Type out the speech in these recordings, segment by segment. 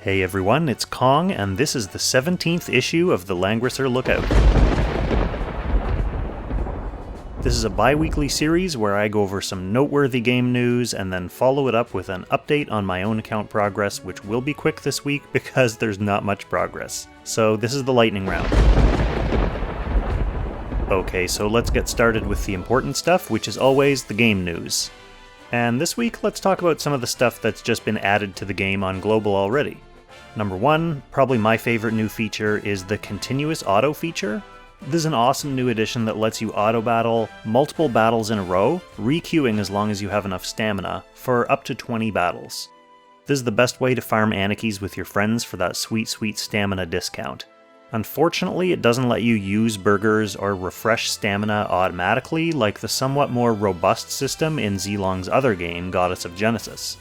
Hey everyone, it's Kong, and this is the 17th issue of the Langrisser Lookout. This is a bi-weekly series where I go over some noteworthy game news and then follow it up with an update on my own account progress, which will be quick this week because there's not much progress. So this is the lightning round. Okay, so let's get started with the important stuff, which is always the game news. And this week, let's talk about some of the stuff that's just been added to the game on Global already. Number one, probably my favorite new feature, is the Continuous Auto feature. This is an awesome new addition that lets you auto-battle multiple battles in a row, re-queuing as long as you have enough stamina, for up to 20 battles. This is the best way to farm Anarchies with your friends for that sweet, sweet stamina discount. Unfortunately, it doesn't let you use burgers or refresh stamina automatically like the somewhat more robust system in Zlong's other game, Goddess of Genesis.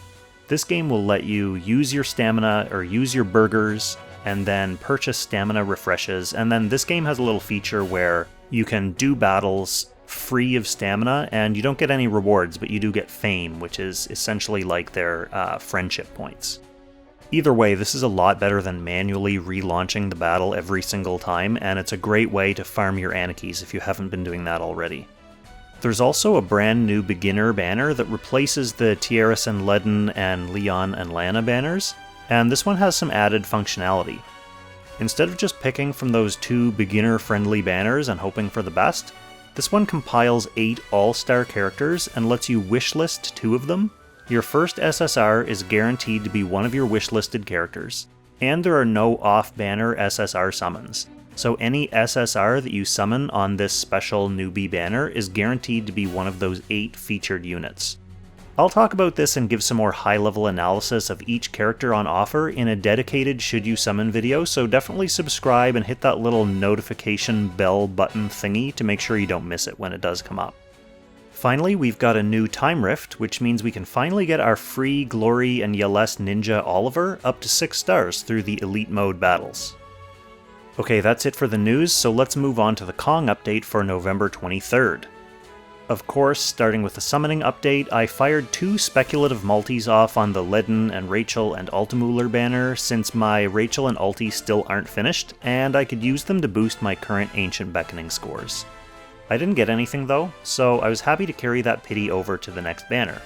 This game will let you use your stamina or use your burgers and then purchase stamina refreshes, and then this game has a little feature where you can do battles free of stamina and you don't get any rewards, but you do get fame, which is essentially like their friendship points. Either way, this is a lot better than manually relaunching the battle every single time, and it's a great way to farm your Anarchies if you haven't been doing that already. There's also a brand new beginner banner that replaces the Tierras and Ledden and Leon and Lana banners, and this one has some added functionality. Instead of just picking from those two beginner-friendly banners and hoping for the best, this one compiles 8 all-star characters and lets you wishlist 2 of them. Your first SSR is guaranteed to be one of your wishlisted characters, and there are no off-banner SSR summons. So any SSR that you summon on this special newbie banner is guaranteed to be one of those 8 featured units. I'll talk about this and give some more high-level analysis of each character on offer in a dedicated Should You Summon video, so definitely subscribe and hit that little notification bell button thingy to make sure you don't miss it when it does come up. Finally, we've got a new time rift, which means we can finally get our free Glory and Yeless Ninja Oliver up to 6 stars through the Elite Mode battles. Okay, that's it for the news, so let's move on to the Kong update for November 23rd. Of course, starting with the summoning update, I fired 2 speculative multis off on the Ledden and Rachel and Altamuller banner since my Rachel and Alti still aren't finished, and I could use them to boost my current Ancient Beckoning scores. I didn't get anything though, so I was happy to carry that pity over to the next banner,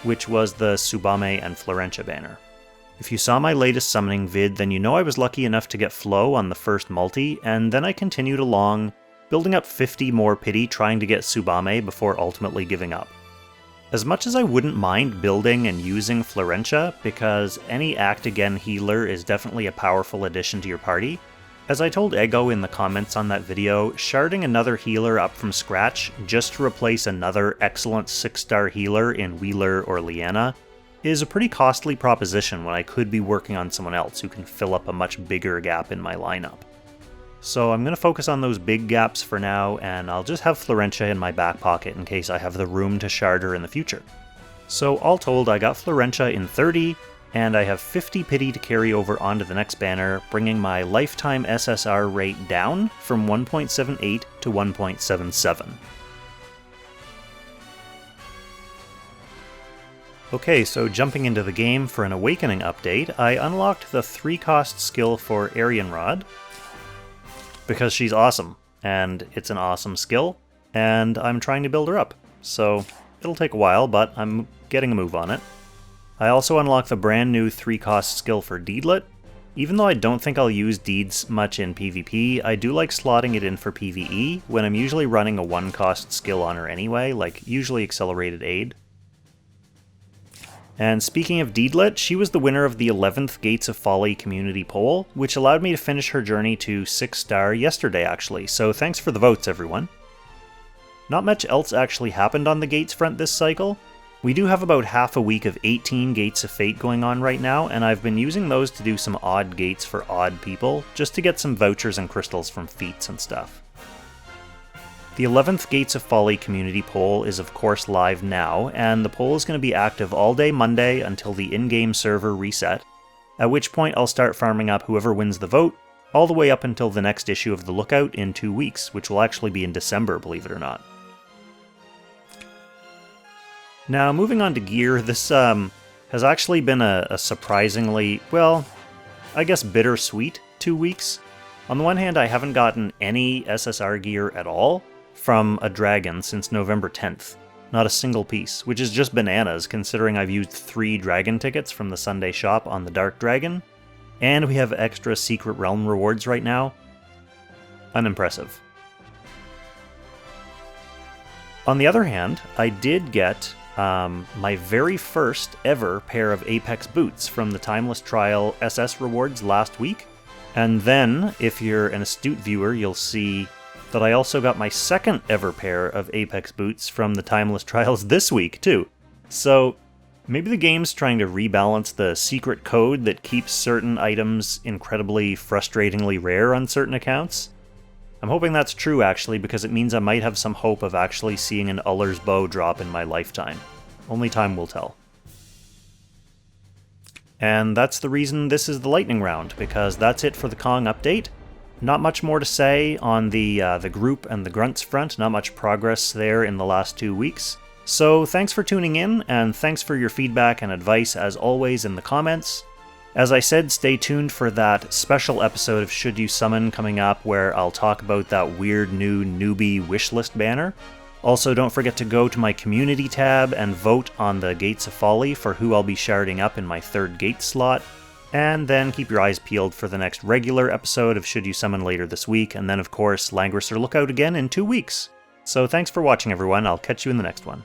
which was the Tsubame and Florentia banner. If you saw my latest summoning vid, then you know I was lucky enough to get Flow on the first multi, and then I continued along, building up 50 more pity trying to get Tsubame before ultimately giving up. As much as I wouldn't mind building and using Florentia, because any Act Again healer is definitely a powerful addition to your party, as I told Ego in the comments on that video, sharding another healer up from scratch just to replace another excellent 6-star healer in Wheeler or Liana is a pretty costly proposition when I could be working on someone else who can fill up a much bigger gap in my lineup. So I'm going to focus on those big gaps for now, and I'll just have Florentia in my back pocket in case I have the room to shard her in the future. So all told, I got Florentia in 30, and I have 50 pity to carry over onto the next banner, bringing my lifetime SSR rate down from 1.78 to 1.77. Okay, so jumping into the game for an Awakening update, I unlocked the 3-cost skill for Arianrod, because she's awesome, and it's an awesome skill, and I'm trying to build her up. So it'll take a while, but I'm getting a move on it. I also unlocked the brand new 3-cost skill for Deedlet. Even though I don't think I'll use Deeds much in PvP, I do like slotting it in for PvE, when I'm usually running a 1-cost skill on her anyway, like usually Accelerated Aid. And speaking of Deedlet, she was the winner of the 11th Gates of Folly community poll, which allowed me to finish her journey to 6-star yesterday actually, so thanks for the votes everyone. Not much else actually happened on the Gates front this cycle. We do have about half a week of 18 Gates of Fate going on right now, and I've been using those to do some odd gates for odd people, just to get some vouchers and crystals from feats and stuff. The 11th Gates of Folly community poll is of course live now, and the poll is going to be active all day Monday until the in-game server reset, at which point I'll start farming up whoever wins the vote, all the way up until the next issue of the Lookout in 2 weeks, which will actually be in December, believe it or not. Now, moving on to gear, this has actually been a surprisingly, well, I guess, bittersweet 2 weeks. On the one hand, I haven't gotten any SSR gear at all from a dragon since November 10th. Not a single piece, which is just bananas considering I've used 3 dragon tickets from the Sunday shop on the Dark Dragon, and we have extra Secret Realm rewards right now. Unimpressive. On the other hand, I did get my very first ever pair of Apex boots from the Timeless Trial SS rewards last week. And then, if you're an astute viewer, you'll see that I also got my second ever pair of Apex boots from the Timeless Trials this week, too. So, maybe the game's trying to rebalance the secret code that keeps certain items incredibly frustratingly rare on certain accounts. I'm hoping that's true, actually, because it means I might have some hope of actually seeing an Uller's Bow drop in my lifetime. Only time will tell. And that's the reason this is the lightning round, because that's it for the Kong update. Not much more to say on the group and the grunts front, not much progress there in the last 2 weeks. So thanks for tuning in, and thanks for your feedback and advice as always in the comments. As I said, stay tuned for that special episode of Should You Summon coming up where I'll talk about that weird new newbie wishlist banner. Also, don't forget to go to my community tab and vote on the Gates of Folly for who I'll be sharding up in my 3rd gate slot. And then keep your eyes peeled for the next regular episode of Should You Summon later this week, and then of course Langrisser Lookout again in 2 weeks. So thanks for watching everyone, I'll catch you in the next one.